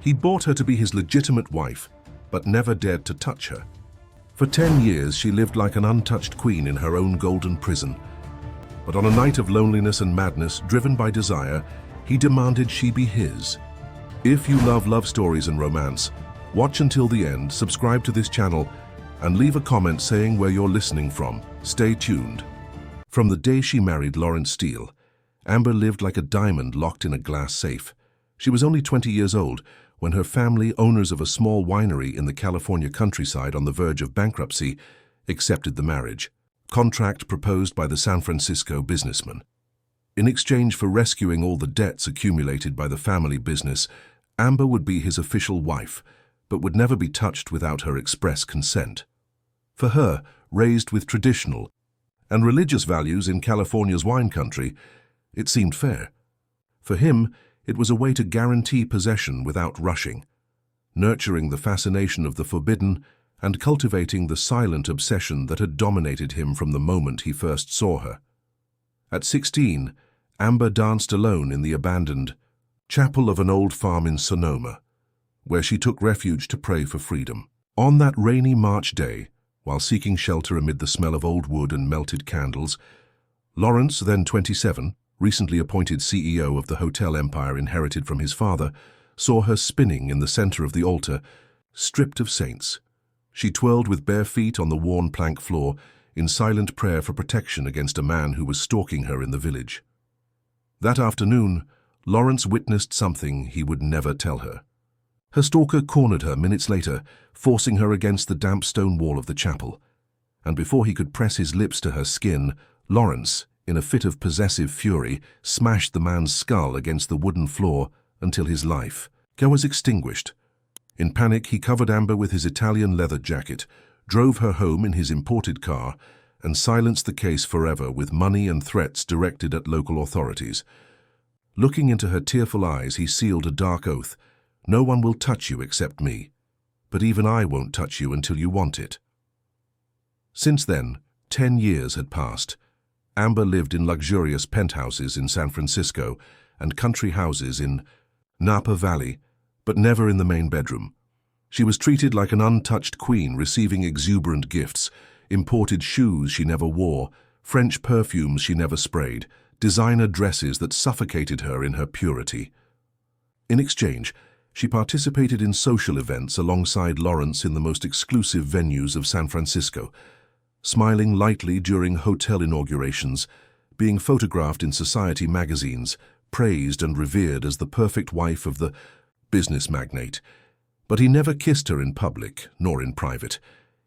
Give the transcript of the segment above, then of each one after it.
He bought her to be his legitimate wife, but never dared to touch her. For 10 years, she lived like an untouched queen in her own golden prison. But on a night of loneliness and madness, driven by desire, he demanded she be his. If you love love stories and romance, watch until the end, subscribe to this channel, and leave a comment saying where you're listening from. Stay tuned. From the day she married Lawrence Steele, Amber lived like a diamond locked in a glass safe. She was only 20 years old when her family, owners of a small winery in the California countryside on the verge of bankruptcy, accepted the marriage contract proposed by the San Francisco businessman. In exchange for rescuing all the debts accumulated by the family business, Amber would be his official wife, but would never be touched without her express consent. For her, raised with traditional and religious values in California's wine country, it seemed fair. For him, it was a way to guarantee possession without rushing, nurturing the fascination of the forbidden and cultivating the silent obsession that had dominated him from the moment he first saw her. At 16, Amber danced alone in the abandoned chapel of an old farm in Sonoma, where she took refuge to pray for freedom. On that rainy March day, while seeking shelter amid the smell of old wood and melted candles, Lawrence, then 27, recently appointed CEO of the hotel empire inherited from his father, saw her spinning in the center of the altar, stripped of saints. She twirled with bare feet on the worn plank floor in silent prayer for protection against a man who was stalking her in the village. That afternoon, Lawrence witnessed something he would never tell her. Her stalker cornered her minutes later, forcing her against the damp stone wall of the chapel. And before he could press his lips to her skin, Lawrence, in a fit of possessive fury, smashed the man's skull against the wooden floor until his life was extinguished. In panic, he covered Amber with his Italian leather jacket, drove her home in his imported car, and silenced the case forever with money and threats directed at local authorities. Looking into her tearful eyes, he sealed a dark oath: "No one will touch you except me, but even I won't touch you until you want it." Since then, 10 years had passed. Amber lived in luxurious penthouses in San Francisco and country houses in Napa Valley, but never in the main bedroom. She was treated like an untouched queen, receiving exuberant gifts, imported shoes she never wore, French perfumes she never sprayed, designer dresses that suffocated her in her purity. In exchange, she participated in social events alongside Lawrence in the most exclusive venues of San Francisco, smiling lightly during hotel inaugurations, being photographed in society magazines, praised and revered as the perfect wife of the business magnate. But he never kissed her in public, nor in private.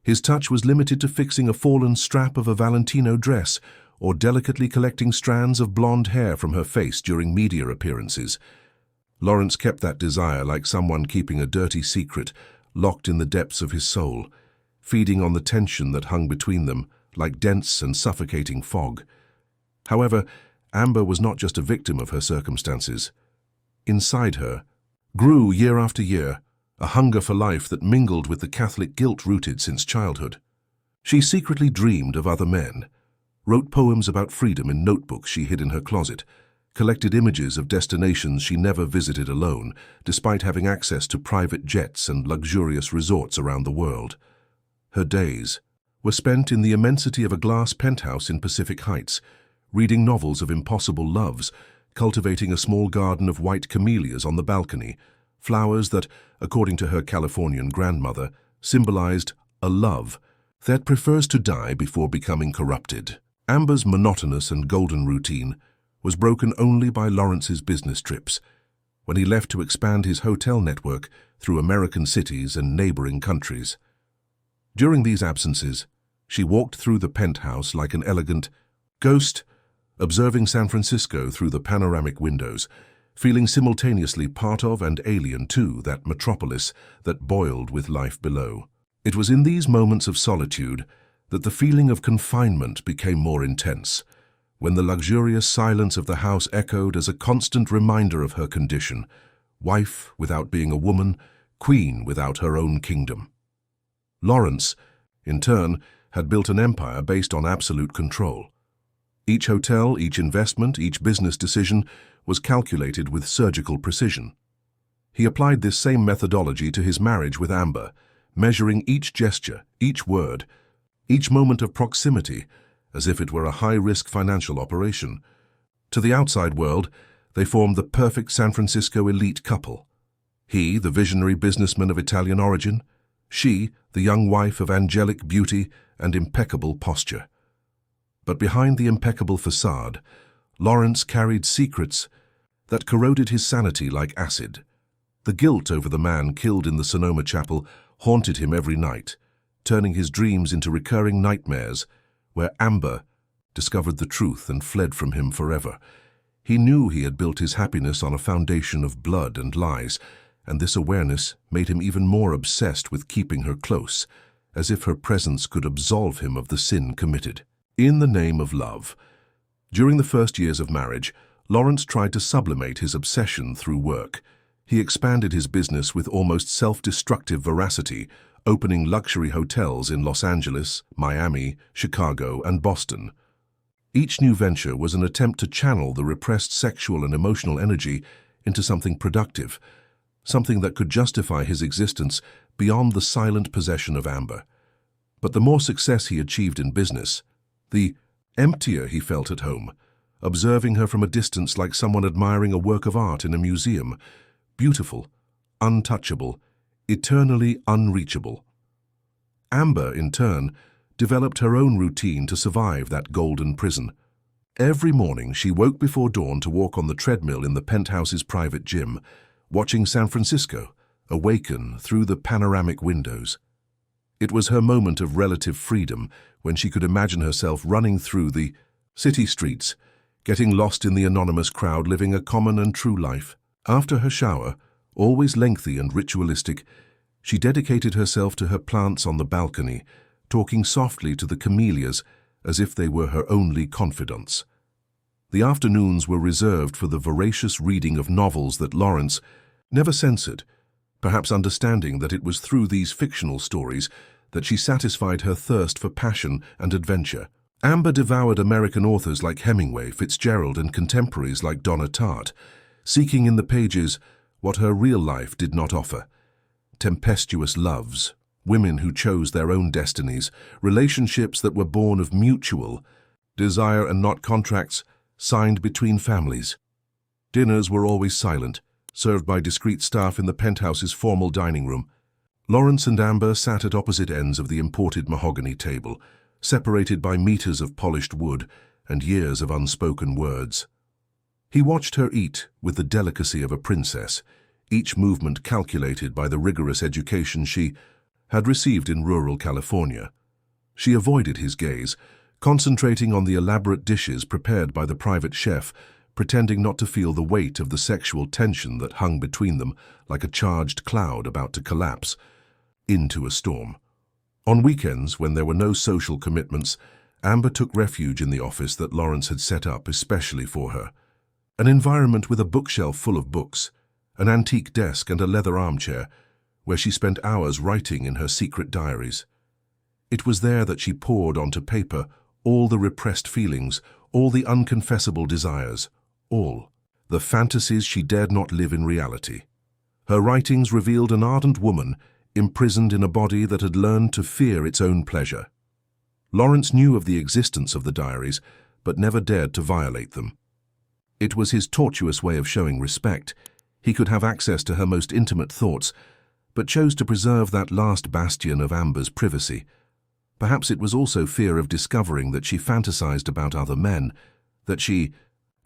His touch was limited to fixing a fallen strap of a Valentino dress or delicately collecting strands of blonde hair from her face during media appearances. Lawrence kept that desire like someone keeping a dirty secret, locked in the depths of his soul, feeding on the tension that hung between them like dense and suffocating fog. However, Amber was not just a victim of her circumstances. Inside her grew, year after year, a hunger for life that mingled with the Catholic guilt rooted since childhood. She secretly dreamed of other men, wrote poems about freedom in notebooks she hid in her closet, collected images of destinations she never visited alone, despite having access to private jets and luxurious resorts around the world. Her days were spent in the immensity of a glass penthouse in Pacific Heights, reading novels of impossible loves, cultivating a small garden of white camellias on the balcony, flowers that, according to her Californian grandmother, symbolized a love that prefers to die before becoming corrupted. Amber's monotonous and golden routine was broken only by Lawrence's business trips, when he left to expand his hotel network through American cities and neighboring countries. During these absences, she walked through the penthouse like an elegant ghost, observing San Francisco through the panoramic windows, feeling simultaneously part of and alien to that metropolis that boiled with life below. It was in these moments of solitude that the feeling of confinement became more intense, when the luxurious silence of the house echoed as a constant reminder of her condition, wife without being a woman, queen without her own kingdom. Lawrence, in turn, had built an empire based on absolute control. Each hotel, each investment, each business decision was calculated with surgical precision. He applied this same methodology to his marriage with Amber, measuring each gesture, each word, each moment of proximity, as if it were a high-risk financial operation. To the outside world, they formed the perfect San Francisco elite couple. He, the visionary businessman of Italian origin; she, the young wife of angelic beauty and impeccable posture. But behind the impeccable facade, Lawrence carried secrets that corroded his sanity like acid. The guilt over the man killed in the Sonoma chapel haunted him every night, turning his dreams into recurring nightmares, where Amber discovered the truth and fled from him forever. He knew he had built his happiness on a foundation of blood and lies, and this awareness made him even more obsessed with keeping her close, as if her presence could absolve him of the sin committed. In the name of love. During the first years of marriage, Lawrence tried to sublimate his obsession through work. He expanded his business with almost self-destructive veracity, opening luxury hotels in Los Angeles, Miami, Chicago, and Boston. Each new venture was an attempt to channel the repressed sexual and emotional energy into something productive, something that could justify his existence beyond the silent possession of Amber. But the more success he achieved in business, the emptier he felt at home, observing her from a distance like someone admiring a work of art in a museum, beautiful, untouchable, eternally unreachable. Amber, in turn, developed her own routine to survive that golden prison. Every morning she woke before dawn to walk on the treadmill in the penthouse's private gym, watching San Francisco awaken through the panoramic windows. It was her moment of relative freedom when she could imagine herself running through the city streets, getting lost in the anonymous crowd, living a common and true life. After her shower, always lengthy and ritualistic, she dedicated herself to her plants on the balcony, talking softly to the camellias as if they were her only confidants. The afternoons were reserved for the voracious reading of novels that Lawrence never censored, perhaps understanding that it was through these fictional stories that she satisfied her thirst for passion and adventure. Amber devoured American authors like Hemingway, Fitzgerald, and contemporaries like Donna Tartt, seeking in the pages what her real life did not offer: tempestuous loves, women who chose their own destinies, relationships that were born of mutual desire and not contracts signed between families. Dinners were always silent, served by discreet staff in the penthouse's formal dining room. Lawrence and Amber sat at opposite ends of the imported mahogany table, separated by meters of polished wood and years of unspoken words. He watched her eat with the delicacy of a princess, each movement calculated by the rigorous education she had received in rural California. She avoided his gaze, concentrating on the elaborate dishes prepared by the private chef, pretending not to feel the weight of the sexual tension that hung between them like a charged cloud about to collapse into a storm. On weekends, when there were no social commitments, Amber took refuge in the office that Lawrence had set up especially for her. An environment with a bookshelf full of books, an antique desk and a leather armchair, where she spent hours writing in her secret diaries. It was there that she poured onto paper all the repressed feelings, all the unconfessable desires, all the fantasies she dared not live in reality. Her writings revealed an ardent woman imprisoned in a body that had learned to fear its own pleasure. Lawrence knew of the existence of the diaries, but never dared to violate them. It was his tortuous way of showing respect. He could have access to her most intimate thoughts, but chose to preserve that last bastion of Amber's privacy. Perhaps it was also fear of discovering that she fantasized about other men, that she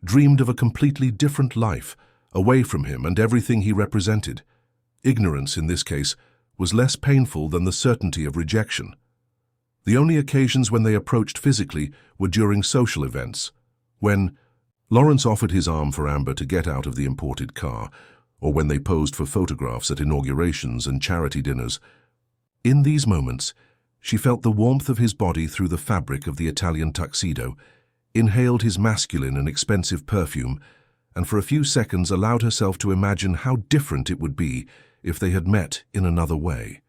dreamed of a completely different life, away from him and everything he represented. Ignorance, in this case, was less painful than the certainty of rejection. The only occasions when they approached physically were during social events, when Lawrence offered his arm for Amber to get out of the imported car, or when they posed for photographs at inaugurations and charity dinners. In these moments, she felt the warmth of his body through the fabric of the Italian tuxedo, inhaled his masculine and expensive perfume, and for a few seconds allowed herself to imagine how different it would be if they had met in another way.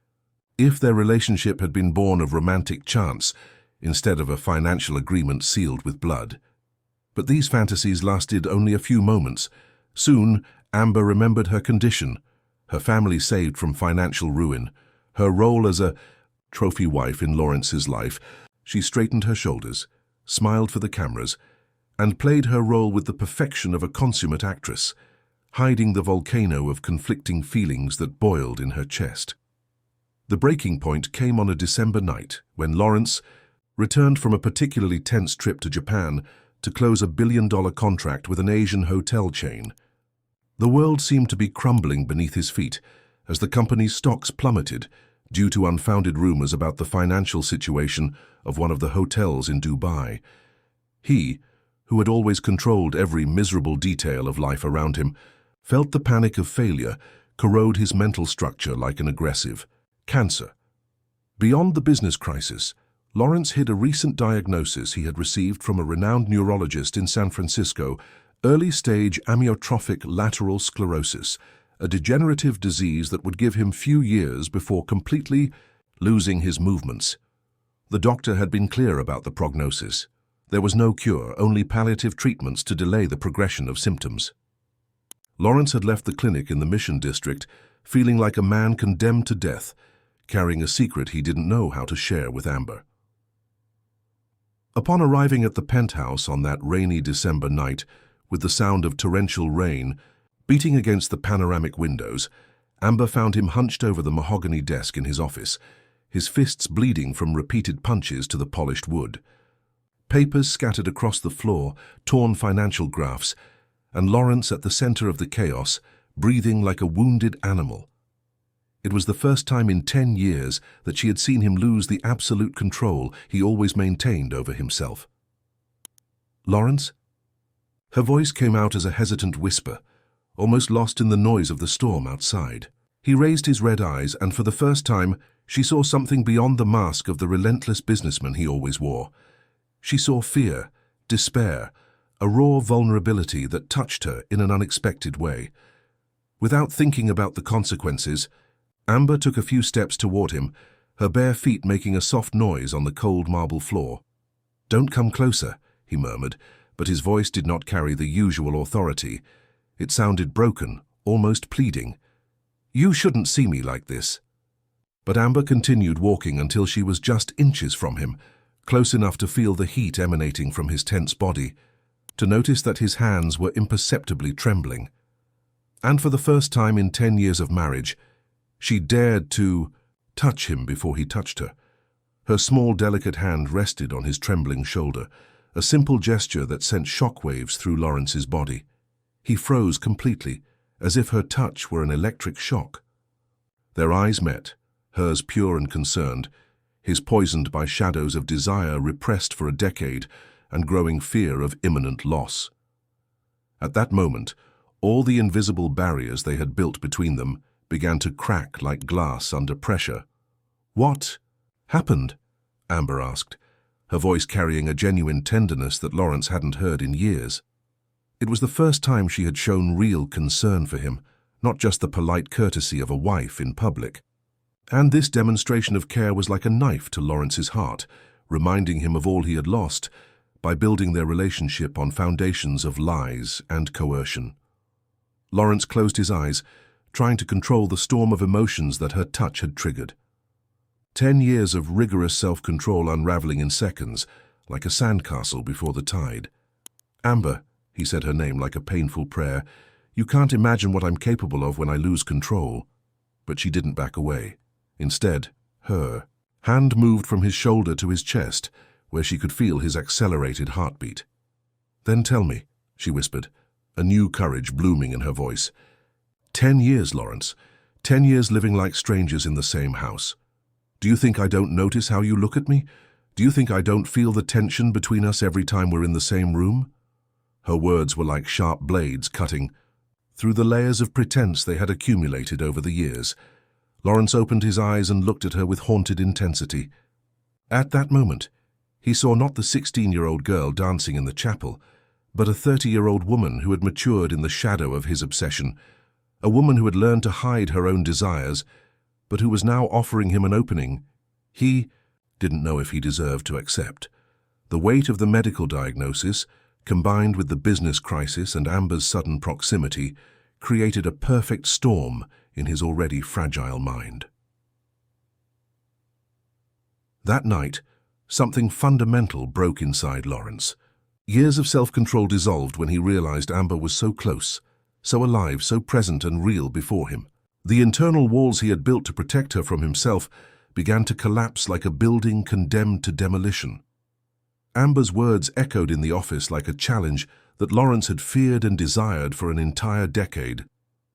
If their relationship had been born of romantic chance instead of a financial agreement sealed with blood. But these fantasies lasted only a few moments. Soon, Amber remembered her condition, her family saved from financial ruin, her role as a trophy wife in Lawrence's life, she straightened her shoulders, smiled for the cameras, and played her role with the perfection of a consummate actress, hiding the volcano of conflicting feelings that boiled in her chest. The breaking point came on a December night when Lawrence returned from a particularly tense trip to Japan to close $1 billion contract with an Asian hotel chain. The world seemed to be crumbling beneath his feet as the company's stocks plummeted due to unfounded rumors about the financial situation of one of the hotels in Dubai. He, who had always controlled every miserable detail of life around him, felt the panic of failure corrode his mental structure like an aggressive cancer. Beyond the business crisis, Lawrence hid a recent diagnosis he had received from a renowned neurologist in San Francisco: early-stage amyotrophic lateral sclerosis, a degenerative disease that would give him few years before completely losing his movements. The doctor had been clear about the prognosis. There was no cure, only palliative treatments to delay the progression of symptoms. Lawrence had left the clinic in the Mission District feeling like a man condemned to death, carrying a secret he didn't know how to share with Amber. Upon arriving at the penthouse on that rainy December night, with the sound of torrential rain beating against the panoramic windows, Amber found him hunched over the mahogany desk in his office, his fists bleeding from repeated punches to the polished wood. Papers scattered across the floor, torn financial graphs, and Lawrence at the center of the chaos, breathing like a wounded animal. It was the first time in 10 years that she had seen him lose the absolute control he always maintained over himself. "Lawrence?" Her voice came out as a hesitant whisper, almost lost in the noise of the storm outside. He raised his red eyes, and for the first time, she saw something beyond the mask of the relentless businessman he always wore. She saw fear, despair, a raw vulnerability that touched her in an unexpected way. Without thinking about the consequences, Amber took a few steps toward him, her bare feet making a soft noise on the cold marble floor. "Don't come closer," he murmured, but his voice did not carry the usual authority. It sounded broken, almost pleading. "You shouldn't see me like this." But Amber continued walking until she was just inches from him, close enough to feel the heat emanating from his tense body, to notice that his hands were imperceptibly trembling. And for the first time in 10 years of marriage, she dared to touch him before he touched her. Her small, delicate hand rested on his trembling shoulder, a simple gesture that sent shockwaves through Lawrence's body. He froze completely, as if her touch were an electric shock. Their eyes met, hers pure and concerned, his poisoned by shadows of desire repressed for a decade and growing fear of imminent loss. At that moment, all the invisible barriers they had built between them began to crack like glass under pressure. "What happened?" Amber asked, her voice carrying a genuine tenderness that Lawrence hadn't heard in years. It was the first time she had shown real concern for him, not just the polite courtesy of a wife in public. And this demonstration of care was like a knife to Lawrence's heart, reminding him of all he had lost by building their relationship on foundations of lies and coercion. Lawrence closed his eyes, trying to control the storm of emotions that her touch had triggered. 10 years of rigorous self-control unraveling in seconds, like a sandcastle before the tide. "Amber," he said her name like a painful prayer, "you can't imagine what I'm capable of when I lose control." But she didn't back away. Instead, her hand moved from his shoulder to his chest, where she could feel his accelerated heartbeat. "Then tell me," she whispered, a new courage blooming in her voice. 10 years, Lawrence. 10 years living like strangers in the same house. Do you think I don't notice how you look at me? Do you think I don't feel the tension between us every time we're in the same room?" Her words were like sharp blades cutting through the layers of pretense they had accumulated over the years. Lawrence opened his eyes and looked at her with haunted intensity. At that moment, he saw not the 16-year-old girl dancing in the chapel, but a 30-year-old woman who had matured in the shadow of his obsession, a woman who had learned to hide her own desires, but who was now offering him an opening he didn't know if he deserved to accept. The weight of the medical diagnosis, combined with the business crisis and Amber's sudden proximity, created a perfect storm in his already fragile mind. That night, something fundamental broke inside Lawrence. Years of self-control dissolved when he realized Amber was so close, so alive, so present and real before him. The internal walls he had built to protect her from himself began to collapse like a building condemned to demolition. Amber's words echoed in the office like a challenge that Lawrence had feared and desired for an entire decade.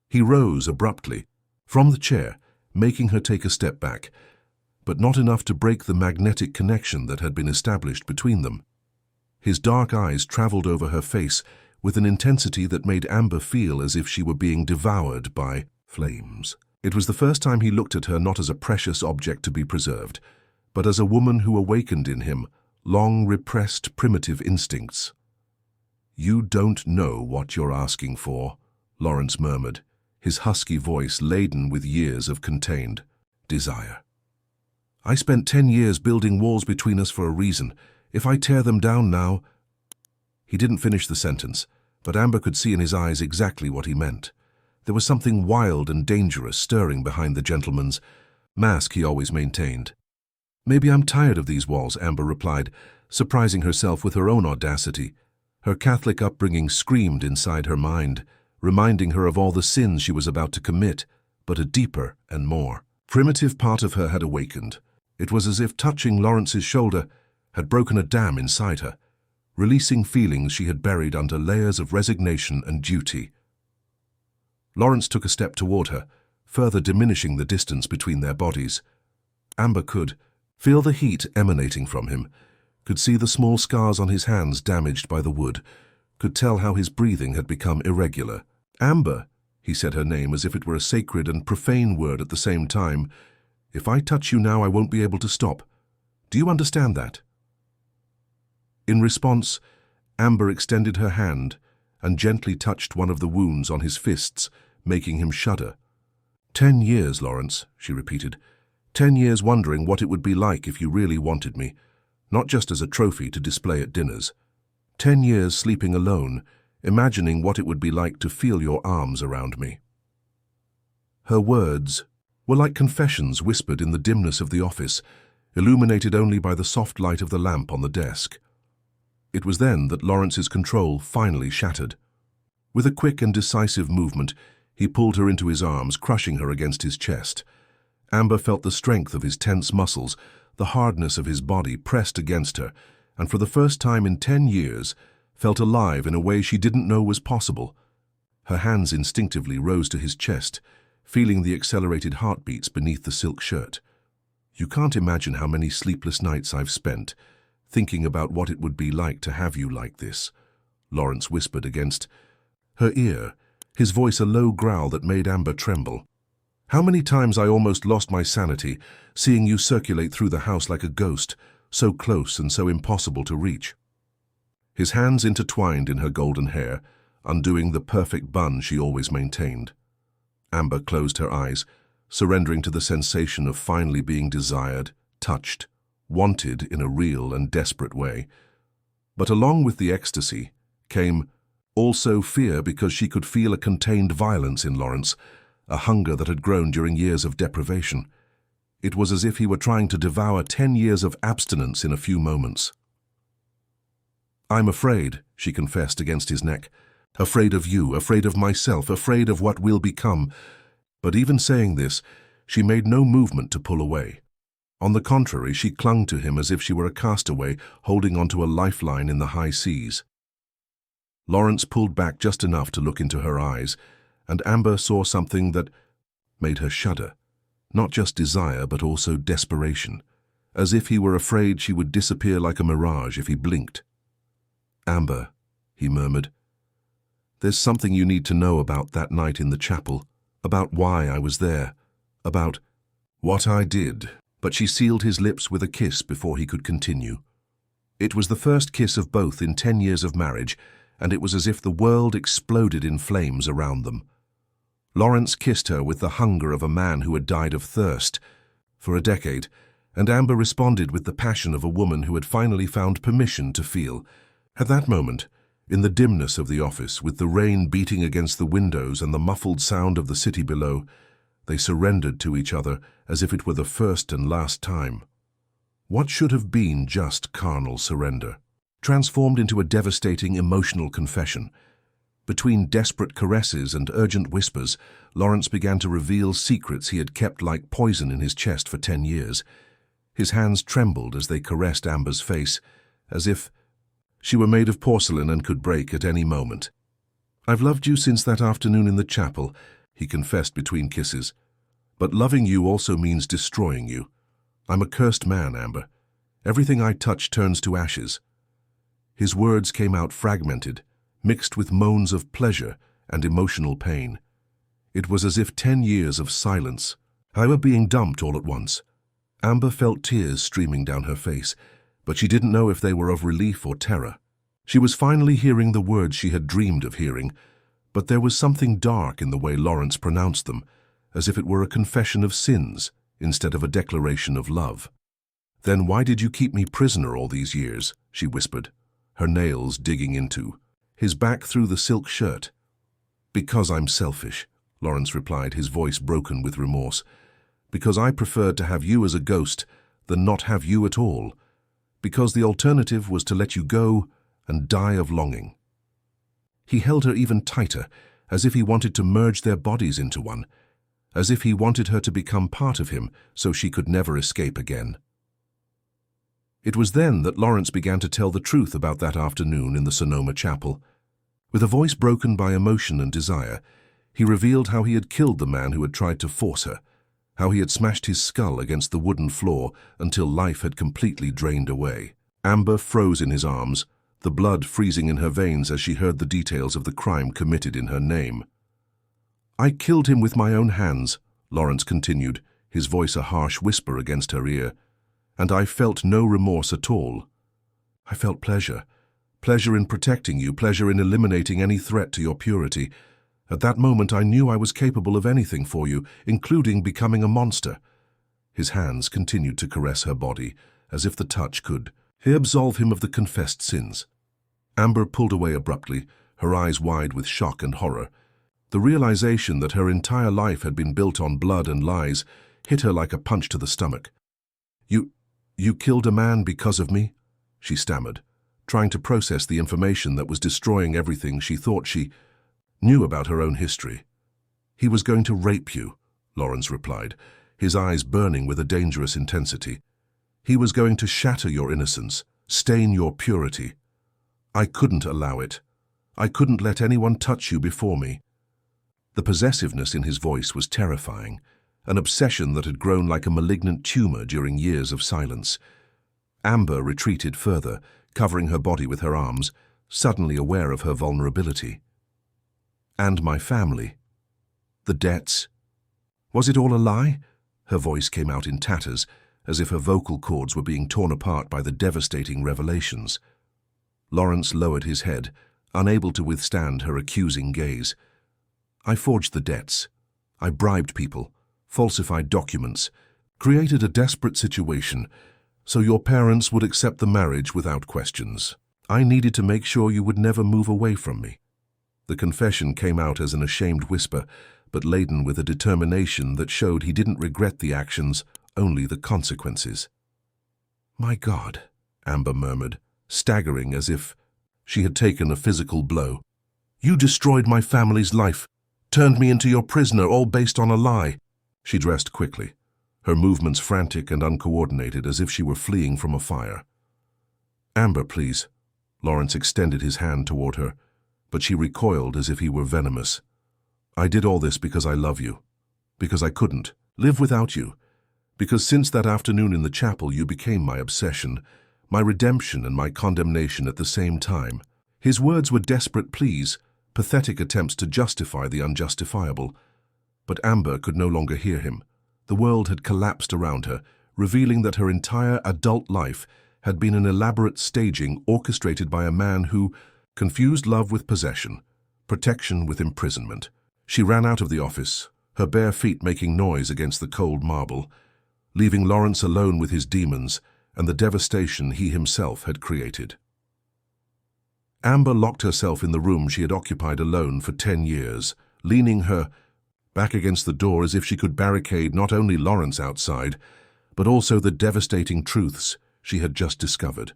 He rose abruptly from the chair, making her take a step back, but not enough to break the magnetic connection that had been established between them. His dark eyes traveled over her face with an intensity that made Amber feel as if she were being devoured by flames. It was the first time he looked at her not as a precious object to be preserved, but as a woman who awakened in him long-repressed primitive instincts. "You don't know what you're asking for," Lawrence murmured, his husky voice laden with years of contained desire. "I spent 10 years building walls between us for a reason. If I tear them down now—" He didn't finish the sentence, but Amber could see in his eyes exactly what he meant. There was something wild and dangerous stirring behind the gentleman's mask he always maintained. "Maybe I'm tired of these walls," Amber replied, surprising herself with her own audacity. Her Catholic upbringing screamed inside her mind, reminding her of all the sins she was about to commit, but a deeper and more primitive part of her had awakened. It was as if touching Lawrence's shoulder had broken a dam inside her, releasing feelings she had buried under layers of resignation and duty. Lawrence took a step toward her, further diminishing the distance between their bodies. Amber could feel the heat emanating from him, could see the small scars on his hands damaged by the wood, could tell how his breathing had become irregular. "Amber," he said her name as if it were a sacred and profane word at the same time. "If I touch you now, I won't be able to stop. Do you understand that?" In response, Amber extended her hand and gently touched one of the wounds on his fists, making him shudder. 10 years, Lawrence," she repeated. 10 years wondering what it would be like if you really wanted me, not just as a trophy to display at dinners. 10 years sleeping alone, imagining what it would be like to feel your arms around me." Her words were like confessions whispered in the dimness of the office, illuminated only by the soft light of the lamp on the desk. It was then that Lawrence's control finally shattered. With a quick and decisive movement, he pulled her into his arms, crushing her against his chest. Amber felt the strength of his tense muscles, the hardness of his body pressed against her, and for the first time in 10 years, felt alive in a way she didn't know was possible. Her hands instinctively rose to his chest, feeling the accelerated heartbeats beneath the silk shirt. "You can't imagine how many sleepless nights I've spent thinking about what it would be like to have you like this," Lawrence whispered against her ear, his voice a low growl that made Amber tremble. "How many times I almost lost my sanity, seeing you circulate through the house like a ghost, so close and so impossible to reach." His hands intertwined in her golden hair, undoing the perfect bun she always maintained. Amber closed her eyes, surrendering to the sensation of finally being desired, touched, wanted in a real and desperate way. But along with the ecstasy came also fear, because she could feel a contained violence in Lawrence, a hunger that had grown during years of deprivation. It was as if he were trying to devour 10 years of abstinence in a few moments. "I'm afraid," she confessed against his neck. "Afraid of you, afraid of myself, afraid of what we'll become." But even saying this, she made no movement to pull away. On the contrary, she clung to him as if she were a castaway holding onto a lifeline in the high seas. Lawrence pulled back just enough to look into her eyes, and Amber saw something that made her shudder. Not just desire, but also desperation, as if he were afraid she would disappear like a mirage if he blinked. "Amber," he murmured, "there's something you need to know about that night in the chapel, about why I was there, about what I did." But she sealed his lips with a kiss before he could continue. It was the first kiss of both in 10 years of marriage, and it was as if the world exploded in flames around them. Lawrence kissed her with the hunger of a man who had died of thirst for a decade, and Amber responded with the passion of a woman who had finally found permission to feel. At that moment, in the dimness of the office, with the rain beating against the windows and the muffled sound of the city below, They surrendered to each other as if it were the first and last time. What should have been just carnal surrender transformed into a devastating emotional confession. Between desperate caresses and urgent whispers, Lawrence began to reveal secrets he had kept like poison in his chest for 10 years. His hands trembled as they caressed Amber's face, as if she were made of porcelain and could break at any moment. "I've loved you since that afternoon in the chapel," he confessed between kisses. "But loving you also means destroying you. I'm a cursed man, Amber. Everything I touch turns to ashes." His words came out fragmented, mixed with moans of pleasure and emotional pain. It was as if 10 years of silence were being dumped all at once. Amber felt tears streaming down her face, but she didn't know if they were of relief or terror. She was finally hearing the words she had dreamed of hearing, but there was something dark in the way Lawrence pronounced them, as if it were a confession of sins instead of a declaration of love. "Then why did you keep me prisoner all these years?" she whispered, her nails digging into his back through the silk shirt. "Because I'm selfish," Lawrence replied, his voice broken with remorse. "Because I preferred to have you as a ghost than not have you at all. Because the alternative was to let you go and die of longing." He held her even tighter, as if he wanted to merge their bodies into one, as if he wanted her to become part of him so she could never escape again. It was then that Lawrence began to tell the truth about that afternoon in the Sonoma chapel. With a voice broken by emotion and desire, he revealed how he had killed the man who had tried to force her, how he had smashed his skull against the wooden floor until life had completely drained away. Amber froze in his arms, the blood freezing in her veins as she heard the details of the crime committed in her name. "I killed him with my own hands," Lawrence continued, his voice a harsh whisper against her ear. "And I felt no remorse at all. I felt pleasure. Pleasure in protecting you, pleasure in eliminating any threat to your purity. At that moment I knew I was capable of anything for you, including becoming a monster." His hands continued to caress her body, as if the touch could absolve him of the confessed sins. Amber pulled away abruptly, her eyes wide with shock and horror. The realization that her entire life had been built on blood and lies hit her like a punch to the stomach. You killed a man because of me?" she stammered, trying to process the information that was destroying everything she thought she knew about her own history. "He was going to rape you," Lawrence replied, his eyes burning with a dangerous intensity. "He was going to shatter your innocence, stain your purity. I couldn't allow it. I couldn't let anyone touch you before me." The possessiveness in his voice was terrifying, an obsession that had grown like a malignant tumor during years of silence. Amber retreated further, covering her body with her arms, suddenly aware of her vulnerability. "And my family? The debts? Was it all a lie?" Her voice came out in tatters, as if her vocal cords were being torn apart by the devastating revelations. Lawrence lowered his head, unable to withstand her accusing gaze. "I forged the debts. I bribed people, falsified documents, created a desperate situation so your parents would accept the marriage without questions. I needed to make sure you would never move away from me." The confession came out as an ashamed whisper, but laden with a determination that showed he didn't regret the actions, only the consequences. "My God," Amber murmured, staggering as if she had taken a physical blow. "You destroyed my family's life, turned me into your prisoner, all based on a lie." She dressed quickly, her movements frantic and uncoordinated as if she were fleeing from a fire. "Amber, please." Lawrence extended his hand toward her, but she recoiled as if he were venomous. "I did all this because I love you, because I couldn't live without you, because since that afternoon in the chapel you became my obsession, my redemption and my condemnation at the same time." His words were desperate pleas, pathetic attempts to justify the unjustifiable. But Amber could no longer hear him. The world had collapsed around her, revealing that her entire adult life had been an elaborate staging orchestrated by a man who confused love with possession, protection with imprisonment. She ran out of the office, her bare feet making noise against the cold marble, leaving Lawrence alone with his demons and the devastation he himself had created. Amber locked herself in the room she had occupied alone for 10 years, leaning her back against the door as if she could barricade not only Lawrence outside, but also the devastating truths she had just discovered.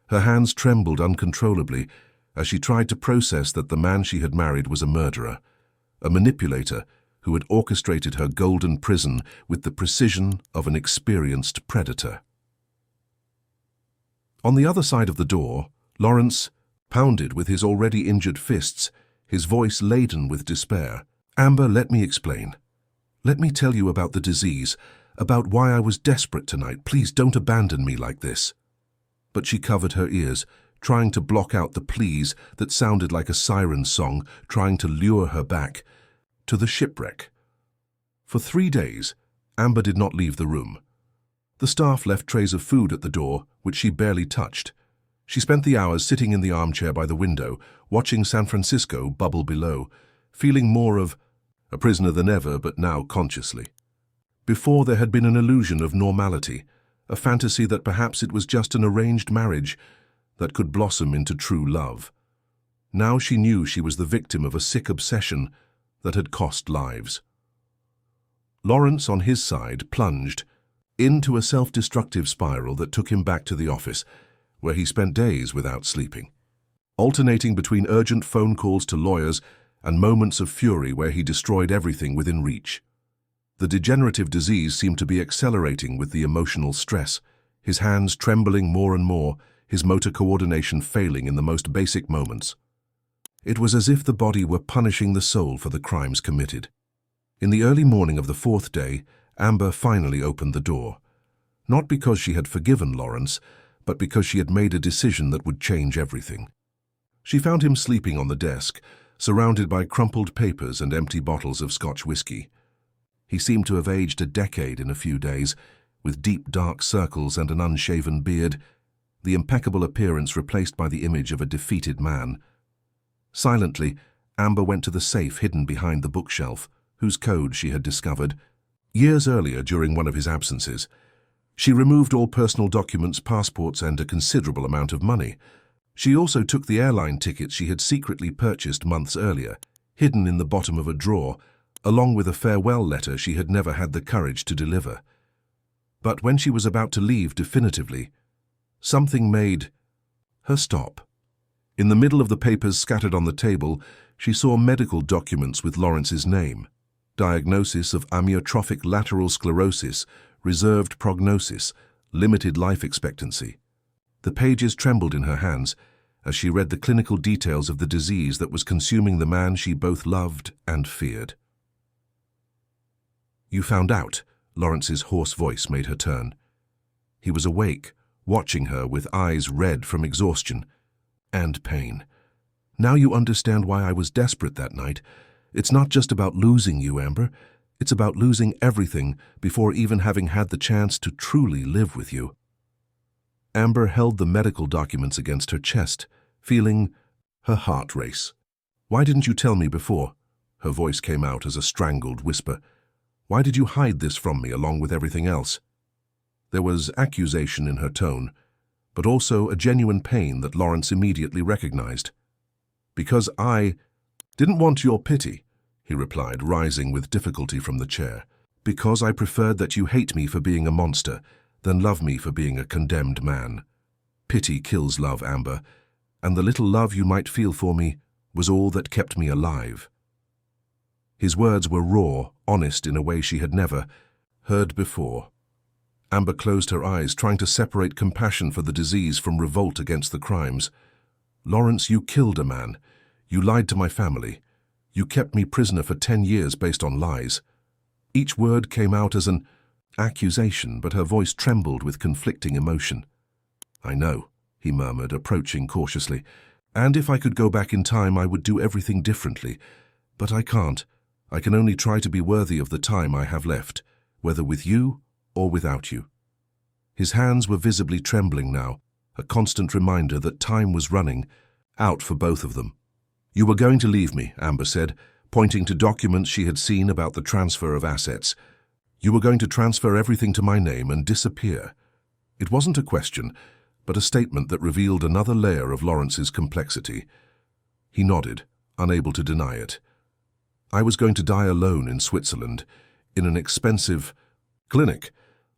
Her hands trembled uncontrollably as she tried to process that the man she had married was a murderer, a manipulator who had orchestrated her golden prison with the precision of an experienced predator. On the other side of the door, Lawrence pounded with his already injured fists, his voice laden with despair. "Amber, let me explain. Let me tell you about the disease, about why I was desperate tonight. Please don't abandon me like this." But she covered her ears, trying to block out the pleas that sounded like a siren song, trying to lure her back to the shipwreck. For 3 days, Amber did not leave the room. The staff left trays of food at the door, which she barely touched. She spent the hours sitting in the armchair by the window, watching San Francisco bubble below, feeling more of a prisoner than ever, but now consciously. Before, there had been an illusion of normality, a fantasy that perhaps it was just an arranged marriage that could blossom into true love. Now she knew she was the victim of a sick obsession that had cost lives. Lawrence, on his side, plunged into a self-destructive spiral that took him back to the office, where he spent days without sleeping, alternating between urgent phone calls to lawyers and moments of fury where he destroyed everything within reach. The degenerative disease seemed to be accelerating with the emotional stress, his hands trembling more and more, his motor coordination failing in the most basic moments. It was as if the body were punishing the soul for the crimes committed. In the early morning of the 4th day, Amber finally opened the door. Not because she had forgiven Lawrence, but because she had made a decision that would change everything. She found him sleeping on the desk, surrounded by crumpled papers and empty bottles of Scotch whiskey. He seemed to have aged a decade in a few days, with deep dark circles and an unshaven beard, the impeccable appearance replaced by the image of a defeated man. Silently, Amber went to the safe hidden behind the bookshelf, whose code she had discovered years earlier during one of his absences. She removed all personal documents, passports, and a considerable amount of money. She also took the airline tickets she had secretly purchased months earlier, hidden in the bottom of a drawer, along with a farewell letter she had never had the courage to deliver. But when she was about to leave definitively, something made her stop. In the middle of the papers scattered on the table, she saw medical documents with Lawrence's name. Diagnosis of amyotrophic lateral sclerosis, reserved prognosis, limited life expectancy. The pages trembled in her hands as she read the clinical details of the disease that was consuming the man she both loved and feared. "You found out," Lawrence's hoarse voice made her turn. He was awake, watching her with eyes red from exhaustion and pain. "Now you understand why I was desperate that night. It's not just about losing you, Amber. It's about losing everything before even having had the chance to truly live with you." Amber held the medical documents against her chest, feeling her heart race. "Why didn't you tell me before?" Her voice came out as a strangled whisper. "Why did you hide this from me along with everything else?" There was accusation in her tone, but also a genuine pain that Lawrence immediately recognized. "Because I didn't want your pity," he replied, rising with difficulty from the chair. "Because I preferred that you hate me for being a monster than love me for being a condemned man. Pity kills love, Amber, and the little love you might feel for me was all that kept me alive." His words were raw, honest in a way she had never heard before. Amber closed her eyes, trying to separate compassion for the disease from revolt against the crimes. "Lawrence, you killed a man. You lied to my family. You kept me prisoner for 10 years based on lies." Each word came out as an accusation, but her voice trembled with conflicting emotion. "I know," he murmured, approaching cautiously. "And if I could go back in time, I would do everything differently. But I can't. I can only try to be worthy of the time I have left, whether with you or without you." His hands were visibly trembling now, a constant reminder that time was running out for both of them. "You were going to leave me," Amber said, pointing to documents she had seen about the transfer of assets. "You were going to transfer everything to my name and disappear." It wasn't a question, but a statement that revealed another layer of Lawrence's complexity. He nodded, unable to deny it. I was going to die alone in Switzerland, in an expensive clinic,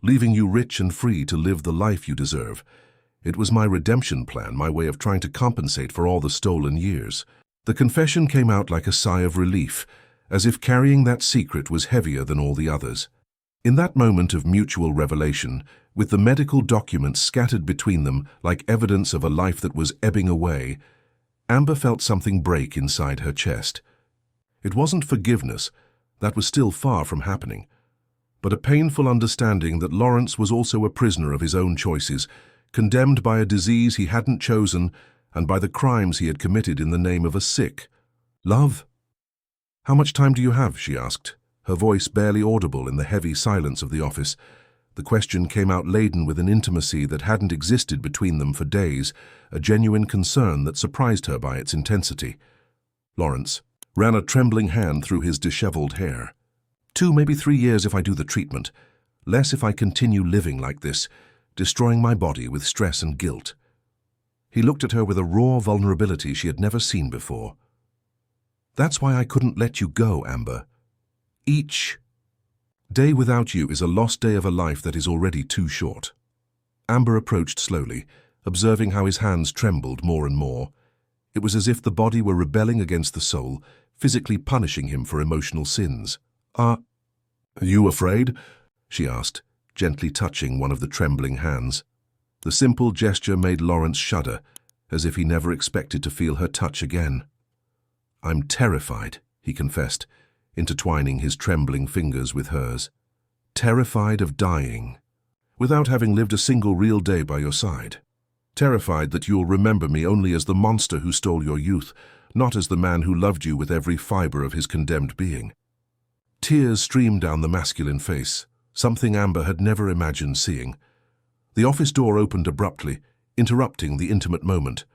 leaving you rich and free to live the life you deserve. It was my redemption plan, my way of trying to compensate for all the stolen years. The confession came out like a sigh of relief, as if carrying that secret was heavier than all the others. In that moment of mutual revelation, with the medical documents scattered between them like evidence of a life that was ebbing away, Amber felt something break inside her chest. It wasn't forgiveness, that was still far from happening, but a painful understanding that Lawrence was also a prisoner of his own choices, condemned by a disease he hadn't chosen and by the crimes he had committed in the name of a sick love. "How much time do you have?" she asked, her voice barely audible in the heavy silence of the office. The question came out laden with an intimacy that hadn't existed between them for days, a genuine concern that surprised her by its intensity. Lawrence ran a trembling hand through his disheveled hair. 2, maybe 3 years if I do the treatment. Less if I continue living like this, destroying my body with stress and guilt. He looked at her with a raw vulnerability she had never seen before. "That's why I couldn't let you go, Amber. Each day without you is a lost day of a life that is already too short." Amber approached slowly, observing how his hands trembled more and more. It was as if the body were rebelling against the soul, physically punishing him for emotional sins. "Are you afraid?" she asked, gently touching one of the trembling hands. The simple gesture made Lawrence shudder, as if he never expected to feel her touch again. "I'm terrified," he confessed, intertwining his trembling fingers with hers. "Terrified of dying, without having lived a single real day by your side. Terrified that you'll remember me only as the monster who stole your youth, not as the man who loved you with every fiber of his condemned being." Tears streamed down the masculine face, something Amber had never imagined seeing. The office door opened abruptly, interrupting the intimate moment.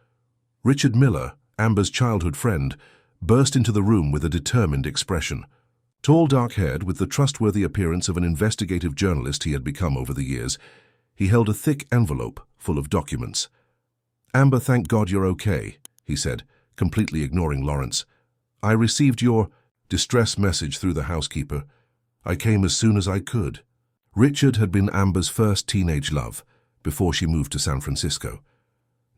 Richard Miller, Amber's childhood friend, burst into the room with a determined expression. Tall, dark-haired, with the trustworthy appearance of an investigative journalist he had become over the years, he held a thick envelope full of documents. "Amber, thank God you're okay," he said, completely ignoring Lawrence. "I received your distress message through the housekeeper. I came as soon as I could." Richard had been Amber's first teenage love, before she moved to San Francisco.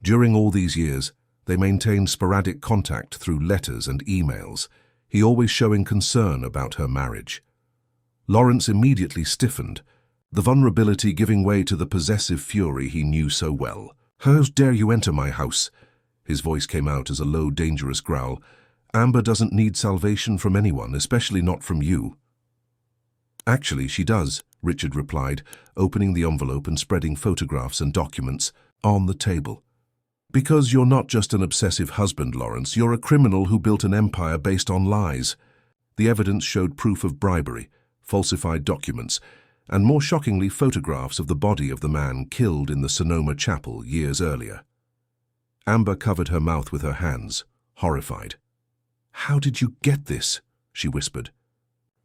During all these years, they maintained sporadic contact through letters and emails, he always showing concern about her marriage. Lawrence immediately stiffened, the vulnerability giving way to the possessive fury he knew so well. "How dare you enter my house?" His voice came out as a low, dangerous growl. "Amber doesn't need salvation from anyone, especially not from you." "Actually, she does," Richard replied, opening the envelope and spreading photographs and documents on the table. "Because you're not just an obsessive husband, Lawrence, you're a criminal who built an empire based on lies." The evidence showed proof of bribery, falsified documents, and more shockingly, photographs of the body of the man killed in the Sonoma Chapel years earlier. Amber covered her mouth with her hands, horrified. "How did you get this?" she whispered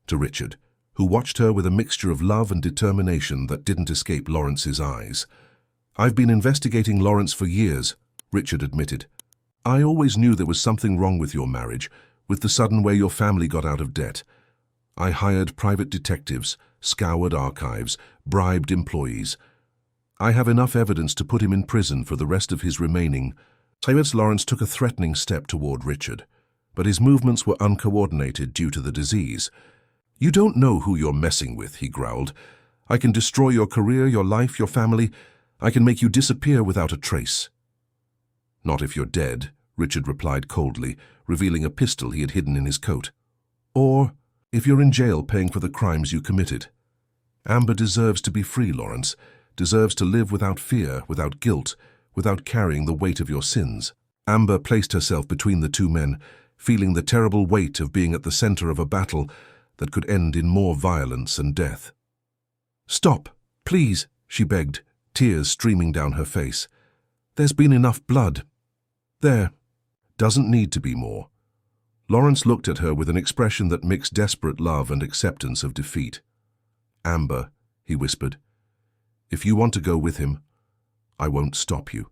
to Richard, who watched her with a mixture of love and determination that didn't escape Lawrence's eyes. "I've been investigating Lawrence for years," Richard admitted. "I always knew there was something wrong with your marriage, with the sudden way your family got out of debt. I hired private detectives, scoured archives, bribed employees. I have enough evidence to put him in prison for the rest of his remaining." Lawrence took a threatening step toward Richard, but his movements were uncoordinated due to the disease. "You don't know who you're messing with," he growled. "I can destroy your career, your life, your family. I can make you disappear without a trace." "Not if you're dead," Richard replied coldly, revealing a pistol he had hidden in his coat. "Or if you're in jail paying for the crimes you committed. Amber deserves to be free, Lawrence, deserves to live without fear, without guilt, without carrying the weight of your sins." Amber placed herself between the two men, feeling the terrible weight of being at the center of a battle that could end in more violence and death. "Stop, please," she begged, tears streaming down her face. "There's been enough blood. There doesn't need to be more." Lawrence looked at her with an expression that mixed desperate love and acceptance of defeat. "Amber," he whispered, "if you want to go with him, I won't stop you.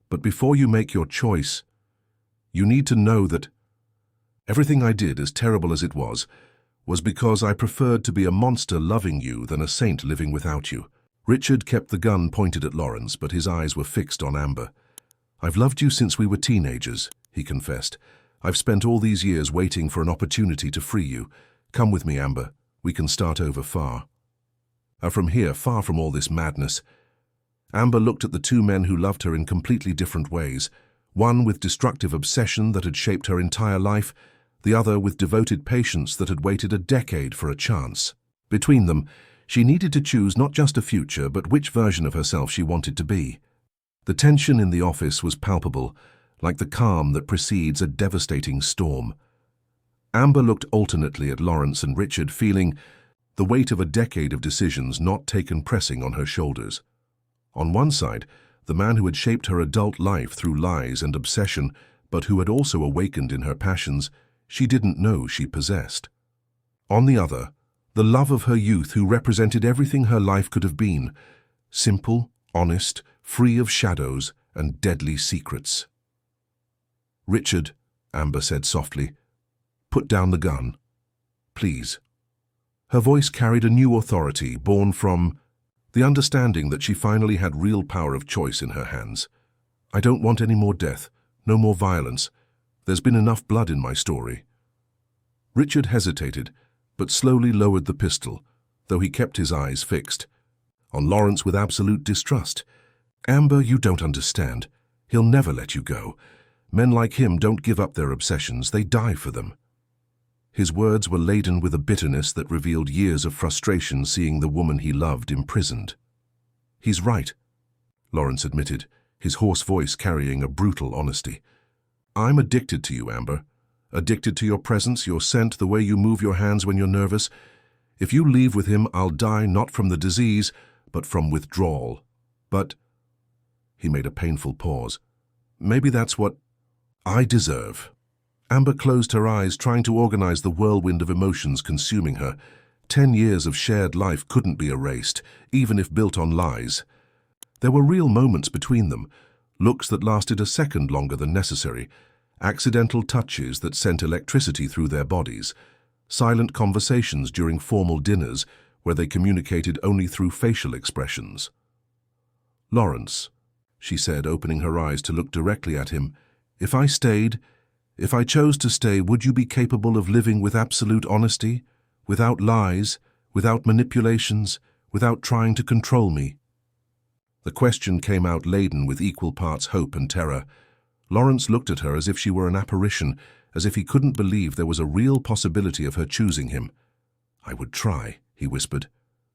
But before you make your choice, you need to know that Everything I did, as terrible as it was because I preferred to be a monster loving you than a saint living without you. Richard kept the gun pointed at Lawrence, but his eyes were fixed on Amber. I've loved you since we were teenagers, he confessed. I've spent all these years waiting for an opportunity to free you. Come with me, Amber. We can start over far from all this madness. Amber looked at the two men who loved her in completely different ways, one with destructive obsession that had shaped her entire life, the other with devoted patience that had waited a decade for a chance. Between them, she needed to choose not just a future, but which version of herself she wanted to be. The tension in the office was palpable, like the calm that precedes a devastating storm. Amber looked alternately at Lawrence and Richard, feeling the weight of a decade of decisions not taken pressing on her shoulders. On one side, the man who had shaped her adult life through lies and obsession, but who had also awakened in her passions she didn't know she possessed. On the other, the love of her youth who represented everything her life could have been, simple, honest, free of shadows and deadly secrets. "Richard," Amber said softly, "put down the gun. Please." Her voice carried a new authority born from the understanding that she finally had real power of choice in her hands. "I don't want any more death, no more violence. There's been enough blood in my story." Richard hesitated, but slowly lowered the pistol, though he kept his eyes fixed on Lawrence with absolute distrust. "Amber, you don't understand. He'll never let you go. Men like him don't give up their obsessions, they die for them." His words were laden with a bitterness that revealed years of frustration seeing the woman he loved imprisoned. "He's right," Lawrence admitted, his hoarse voice carrying a brutal honesty. "I'm addicted to you, Amber. Addicted to your presence, your scent, the way you move your hands when you're nervous. If you leave with him, I'll die not from the disease, but from withdrawal. But—" he made a painful pause. "Maybe that's what I deserve." Amber closed her eyes, trying to organize the whirlwind of emotions consuming her. 10 years of shared life couldn't be erased, even if built on lies. There were real moments between them, looks that lasted a second longer than necessary, accidental touches that sent electricity through their bodies, silent conversations during formal dinners where they communicated only through facial expressions. "Lawrence," she said, opening her eyes to look directly at him, if I chose to stay, would you be capable of living with absolute honesty, without lies, without manipulations, without trying to control me?" The question came out laden with equal parts hope and terror. Lawrence looked at her as if she were an apparition, as if he couldn't believe there was a real possibility of her choosing him. "I would try," he whispered.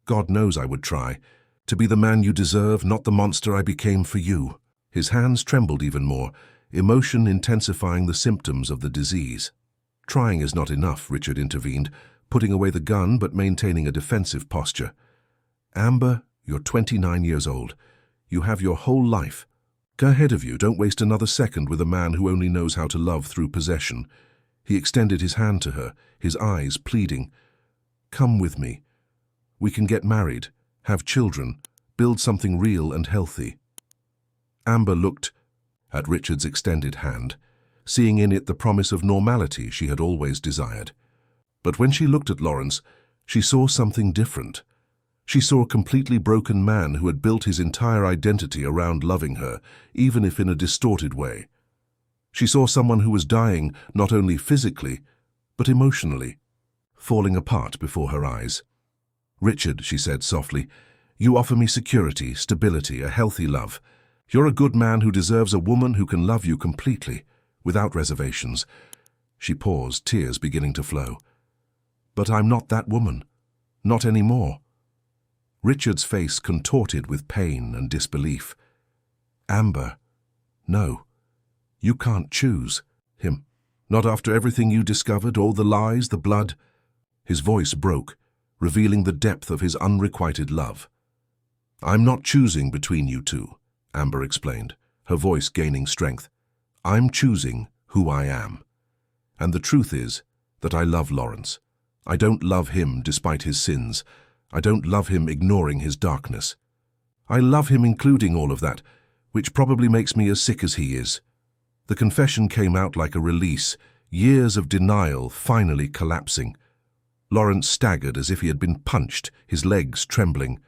"God knows I would try. To be the man you deserve, not the monster I became for you." His hands trembled even more, emotion intensifying the symptoms of the disease. "Trying is not enough," Richard intervened, putting away the gun but maintaining a defensive posture. "Amber, you're 29 years old. You have your whole life. Go ahead of you, don't waste another second with a man who only knows how to love through possession." He extended his hand to her, his eyes pleading. "Come with me. We can get married, have children, build something real and healthy." Amber looked at Richard's extended hand, seeing in it the promise of normality she had always desired. But when she looked at Lawrence, she saw something different. She saw a completely broken man who had built his entire identity around loving her, even if in a distorted way. She saw someone who was dying not only physically, but emotionally, falling apart before her eyes. "Richard," she said softly, "you offer me security, stability, a healthy love. You're a good man who deserves a woman who can love you completely, without reservations." She paused, tears beginning to flow. "But I'm not that woman. Not anymore." Richard's face contorted with pain and disbelief. "Amber, no. You can't choose him. Not after everything you discovered, all the lies, the blood." His voice broke, revealing the depth of his unrequited love. "I'm not choosing between you two," Amber explained, her voice gaining strength. "I'm choosing who I am. And the truth is that I love Lawrence. I don't love him despite his sins. I don't love him ignoring his darkness. I love him including all of that, which probably makes me as sick as he is." The confession came out like a release, years of denial finally collapsing. Lawrence staggered as if he had been punched, his legs trembling.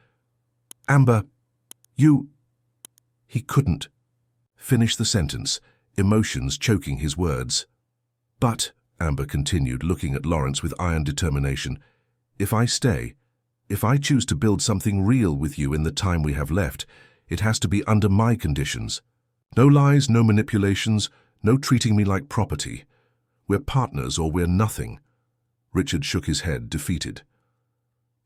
"Amber, you—" He couldn't finish the sentence, emotions choking his words. "But," Amber continued, looking at Lawrence with iron determination, "if I stay, if I choose to build something real with you in the time we have left, it has to be under my conditions. No lies, no manipulations, no treating me like property. We're partners or we're nothing." Richard shook his head, defeated.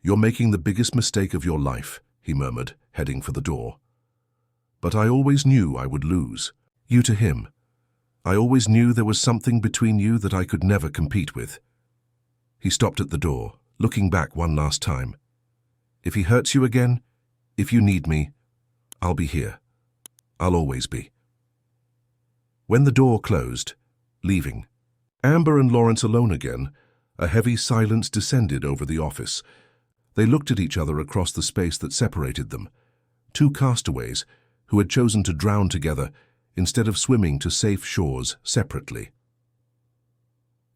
"You're making the biggest mistake of your life," he murmured, heading for the door. "But I always knew I would lose. You to him. I always knew there was something between you that I could never compete with." He stopped at the door, looking back one last time. "If he hurts you again, if you need me, I'll be here. I'll always be." When the door closed, leaving, Amber and Lawrence alone again, a heavy silence descended over the office. They looked at each other across the space that separated them. Two castaways who had chosen to drown together instead of swimming to safe shores separately.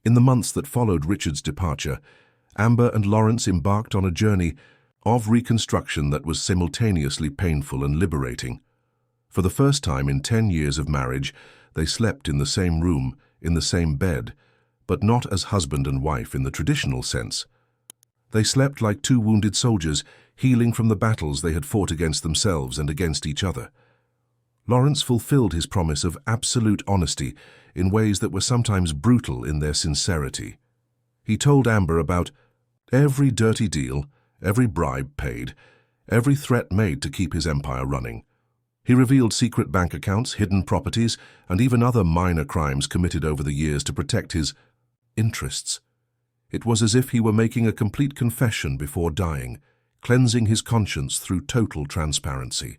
In the months that followed Richard's departure, Amber and Lawrence embarked on a journey of reconstruction that was simultaneously painful and liberating. For the first time in 10 years of marriage, they slept in the same room, in the same bed, but not as husband and wife in the traditional sense. They slept like two wounded soldiers, healing from the battles they had fought against themselves and against each other. Lawrence fulfilled his promise of absolute honesty in ways that were sometimes brutal in their sincerity. He told Amber about every dirty deal, every bribe paid, every threat made to keep his empire running. He revealed secret bank accounts, hidden properties, and even other minor crimes committed over the years to protect his interests. It was as if he were making a complete confession before dying, cleansing his conscience through total transparency.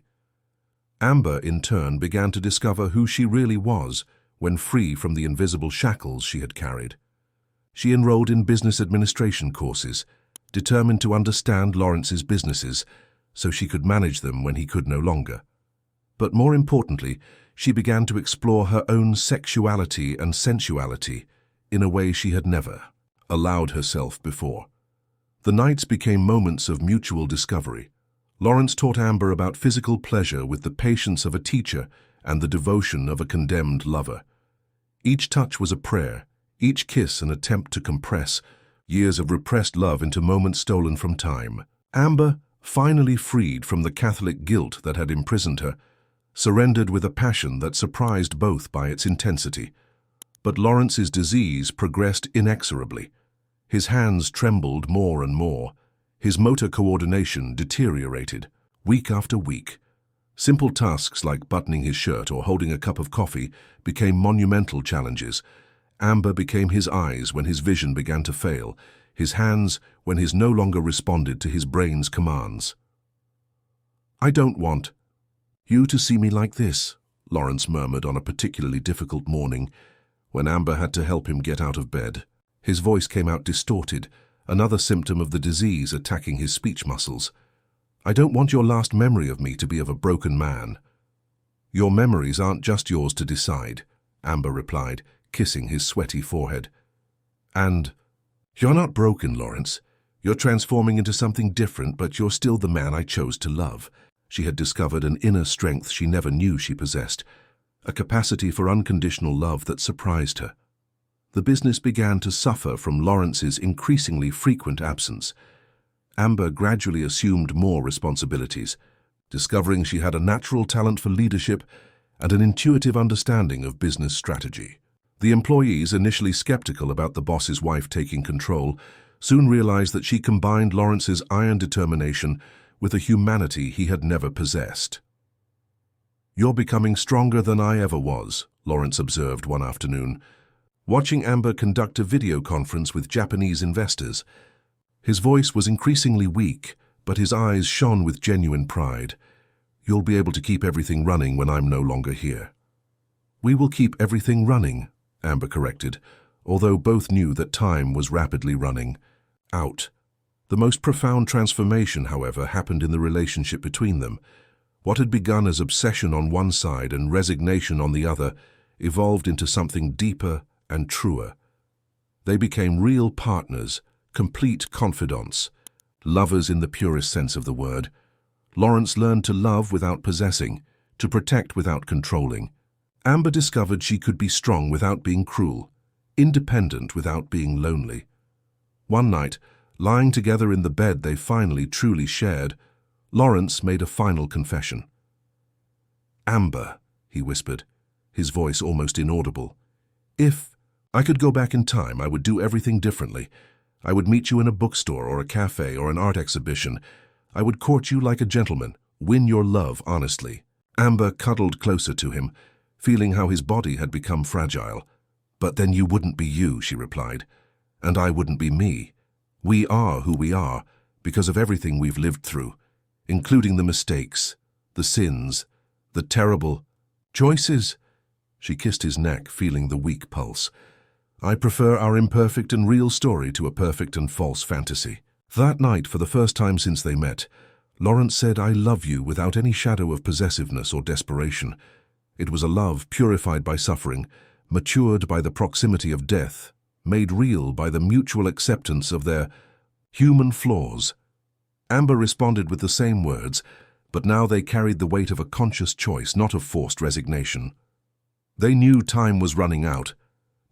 Amber, in turn, began to discover who she really was when free from the invisible shackles she had carried. She enrolled in business administration courses, determined to understand Lawrence's businesses so she could manage them when he could no longer. But more importantly, she began to explore her own sexuality and sensuality in a way she had never allowed herself before. The nights became moments of mutual discovery. Lawrence taught Amber about physical pleasure with the patience of a teacher and the devotion of a condemned lover. Each touch was a prayer, each kiss an attempt to compress years of repressed love into moments stolen from time. Amber, finally freed from the Catholic guilt that had imprisoned her, surrendered with a passion that surprised both by its intensity. But Lawrence's disease progressed inexorably. His hands trembled more and more. His motor coordination deteriorated, week after week. Simple tasks like buttoning his shirt or holding a cup of coffee became monumental challenges. Amber became his eyes when his vision began to fail, his hands when he no longer responded to his brain's commands. "I don't want you to see me like this," Lawrence murmured on a particularly difficult morning when Amber had to help him get out of bed. His voice came out distorted, another symptom of the disease attacking his speech muscles. "I don't want your last memory of me to be of a broken man." "Your memories aren't just yours to decide," Amber replied, kissing his sweaty forehead. "And you're not broken, Lawrence. You're transforming into something different, but you're still the man I chose to love." She had discovered an inner strength she never knew she possessed, a capacity for unconditional love that surprised her. The business began to suffer from Lawrence's increasingly frequent absence. Amber gradually assumed more responsibilities, discovering she had a natural talent for leadership and an intuitive understanding of business strategy. The employees, initially skeptical about the boss's wife taking control, soon realized that she combined Lawrence's iron determination with a humanity he had never possessed. "You're becoming stronger than I ever was," Lawrence observed one afternoon, watching Amber conduct a video conference with Japanese investors. His voice was increasingly weak, but his eyes shone with genuine pride. "You'll be able to keep everything running when I'm no longer here." "We will keep everything running," Amber corrected, although both knew that time was rapidly running out. The most profound transformation, however, happened in the relationship between them. What had begun as obsession on one side and resignation on the other evolved into something deeper and truer, They became real partners, complete confidants, lovers in the purest sense of the word. Lawrence learned to love without possessing, to protect without controlling. Amber discovered she could be strong without being cruel, independent without being lonely. One night, lying together in the bed they finally truly shared, Lawrence made a final confession. "Amber," he whispered, his voice almost inaudible, "if I could go back in time, I would do everything differently. I would meet you in a bookstore or a cafe or an art exhibition. I would court you like a gentleman, win your love honestly." Amber cuddled closer to him, feeling how his body had become fragile. "But then you wouldn't be you," she replied, "and I wouldn't be me. We are who we are because of everything we've lived through, including the mistakes, the sins, the terrible choices." She kissed his neck, feeling the weak pulse. "I prefer our imperfect and real story to a perfect and false fantasy." That night, for the first time since they met, Lawrence said, "I love you," without any shadow of possessiveness or desperation. It was a love purified by suffering, matured by the proximity of death, made real by the mutual acceptance of their human flaws. Amber responded with the same words, but now they carried the weight of a conscious choice, not of forced resignation. They knew time was running out,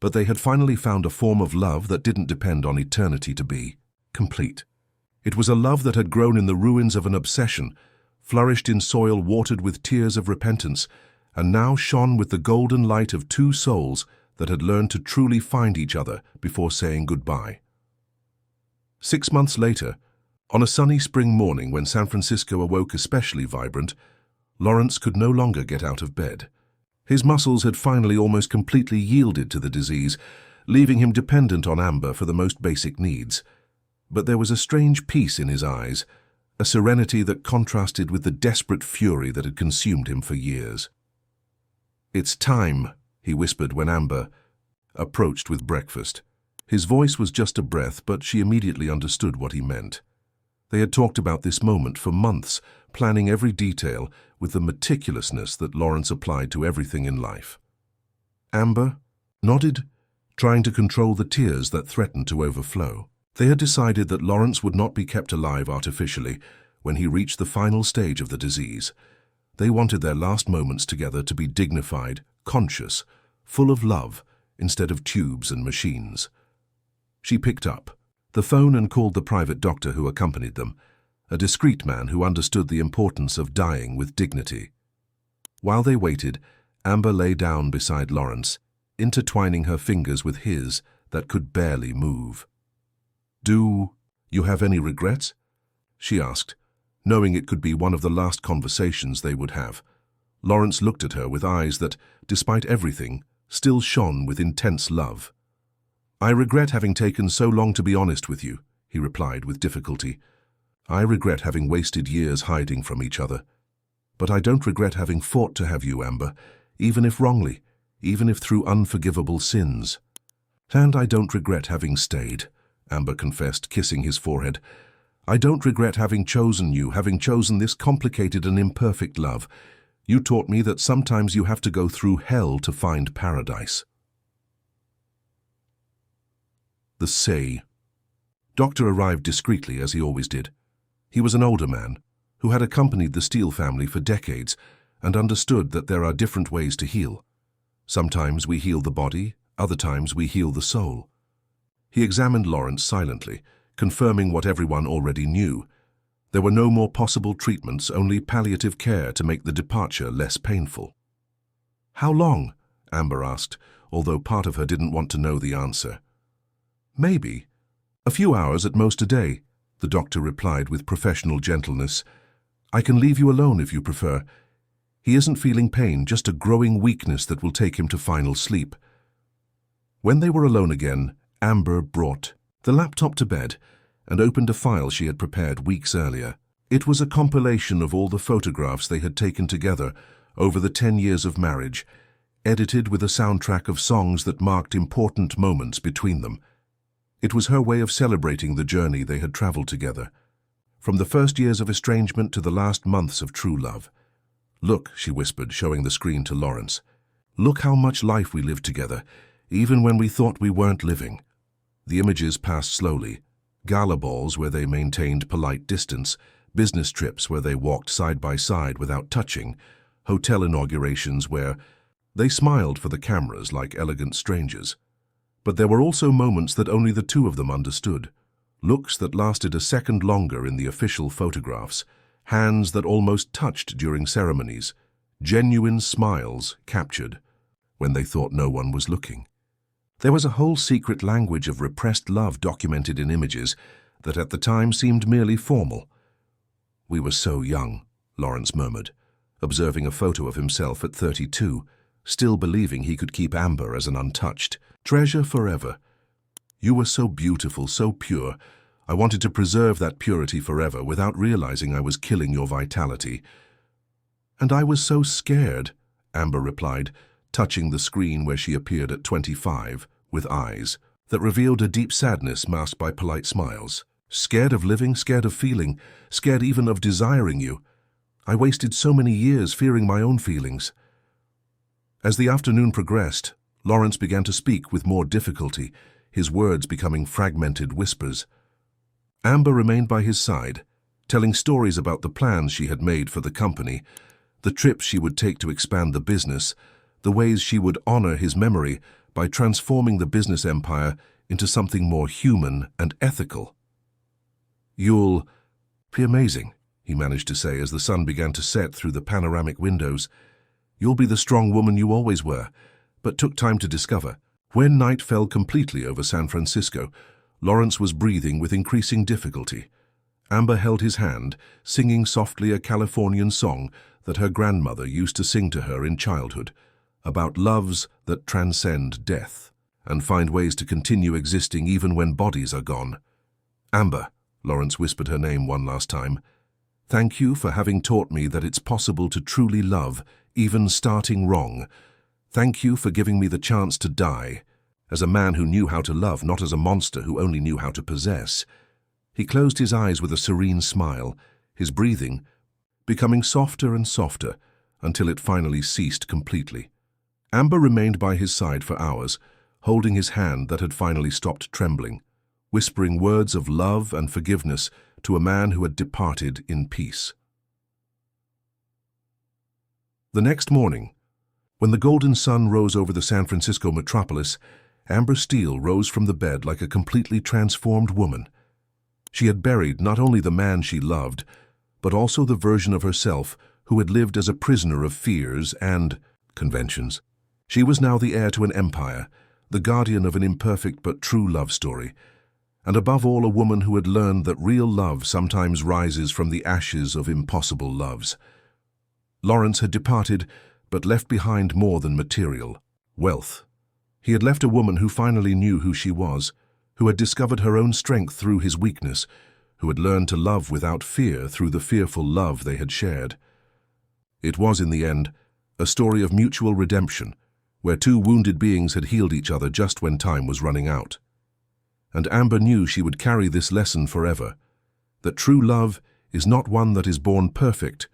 but they had finally found a form of love that didn't depend on eternity to be complete. It was a love that had grown in the ruins of an obsession, flourished in soil watered with tears of repentance, and now shone with the golden light of two souls that had learned to truly find each other before saying goodbye. 6 months later, on a sunny spring morning when San Francisco awoke especially vibrant, Lawrence could no longer get out of bed. His muscles had finally almost completely yielded to the disease, leaving him dependent on Amber for the most basic needs. But there was a strange peace in his eyes, a serenity that contrasted with the desperate fury that had consumed him for years. "It's time," he whispered when Amber approached with breakfast. His voice was just a breath, but she immediately understood what he meant. They had talked about this moment for months, planning every detail with the meticulousness that Lawrence applied to everything in life. Amber nodded, trying to control the tears that threatened to overflow. They had decided that Lawrence would not be kept alive artificially when he reached the final stage of the disease. They wanted their last moments together to be dignified, conscious, full of love, instead of tubes and machines. She picked up the phone and called the private doctor who accompanied them, a discreet man who understood the importance of dying with dignity. While they waited, Amber lay down beside Lawrence, intertwining her fingers with his that could barely move. "Do you have any regrets?" she asked, knowing it could be one of the last conversations they would have. Lawrence looked at her with eyes that, despite everything, still shone with intense love. "I regret having taken so long to be honest with you," he replied with difficulty. "I regret having wasted years hiding from each other. But I don't regret having fought to have you, Amber, even if wrongly, even if through unforgivable sins. And I don't regret having stayed," Amber confessed, kissing his forehead. "I don't regret having chosen you, having chosen this complicated and imperfect love. You taught me that sometimes you have to go through hell to find paradise." The Say. Doctor arrived discreetly, as he always did. He was an older man who had accompanied the Steele family for decades and understood that there are different ways to heal. Sometimes we heal the body, other times we heal the soul. He examined Lawrence silently, confirming what everyone already knew. There were no more possible treatments, only palliative care to make the departure less painful. "How long?" Amber asked, although part of her didn't want to know the answer. "Maybe a few hours, at most a day," the doctor replied with professional gentleness. "I can leave you alone if you prefer. He isn't feeling pain, just a growing weakness that will take him to final sleep." When they were alone again, Amber brought the laptop to bed and opened a file she had prepared weeks earlier. It was a compilation of all the photographs they had taken together over the 10 years of marriage, edited with a soundtrack of songs that marked important moments between them. It was her way of celebrating the journey they had traveled together, from the first years of estrangement to the last months of true love. "Look," she whispered, showing the screen to Lawrence. "Look how much life we lived together, even when we thought we weren't living." The images passed slowly. Gala balls where they maintained polite distance, business trips where they walked side by side without touching, hotel inaugurations where they smiled for the cameras like elegant strangers. But there were also moments that only the two of them understood. Looks that lasted a second longer in the official photographs, hands that almost touched during ceremonies, genuine smiles captured when they thought no one was looking. There was a whole secret language of repressed love documented in images that at the time seemed merely formal. "We were so young," Lawrence murmured, observing a photo of himself at 32, still believing he could keep Amber as an untouched treasure forever. "You were so beautiful, so pure. I wanted to preserve that purity forever without realizing I was killing your vitality." "And I was so scared," Amber replied, touching the screen where she appeared at 25, with eyes that revealed a deep sadness masked by polite smiles. "Scared of living, scared of feeling, scared even of desiring you. I wasted so many years fearing my own feelings." As the afternoon progressed, Lawrence began to speak with more difficulty, his words becoming fragmented whispers. Amber remained by his side, telling stories about the plans she had made for the company, the trips she would take to expand the business, the ways she would honor his memory by transforming the business empire into something more human and ethical. "You'll be amazing," he managed to say as the sun began to set through the panoramic windows. "You'll be the strong woman you always were," but took time to discover. When night fell completely over San Francisco, Lawrence was breathing with increasing difficulty. Amber held his hand, singing softly a Californian song that her grandmother used to sing to her in childhood, about loves that transcend death and find ways to continue existing even when bodies are gone. "Amber," Lawrence whispered her name one last time. "Thank you for having taught me that it's possible to truly love, even starting wrong. Thank you for giving me the chance to die, as a man who knew how to love, not as a monster who only knew how to possess." He closed his eyes with a serene smile, his breathing becoming softer and softer until it finally ceased completely. Amber remained by his side for hours, holding his hand that had finally stopped trembling, whispering words of love and forgiveness to a man who had departed in peace. The next morning, when the golden sun rose over the San Francisco metropolis, Amber Steele rose from the bed like a completely transformed woman. She had buried not only the man she loved, but also the version of herself who had lived as a prisoner of fears and conventions. She was now the heir to an empire, the guardian of an imperfect but true love story, and above all a woman who had learned that real love sometimes rises from the ashes of impossible loves. Lawrence had departed, but left behind more than material wealth. He had left a woman who finally knew who she was, who had discovered her own strength through his weakness, who had learned to love without fear through the fearful love they had shared. It was, in the end, a story of mutual redemption, where two wounded beings had healed each other just when time was running out. And Amber knew she would carry this lesson forever, that true love is not one that is born perfect,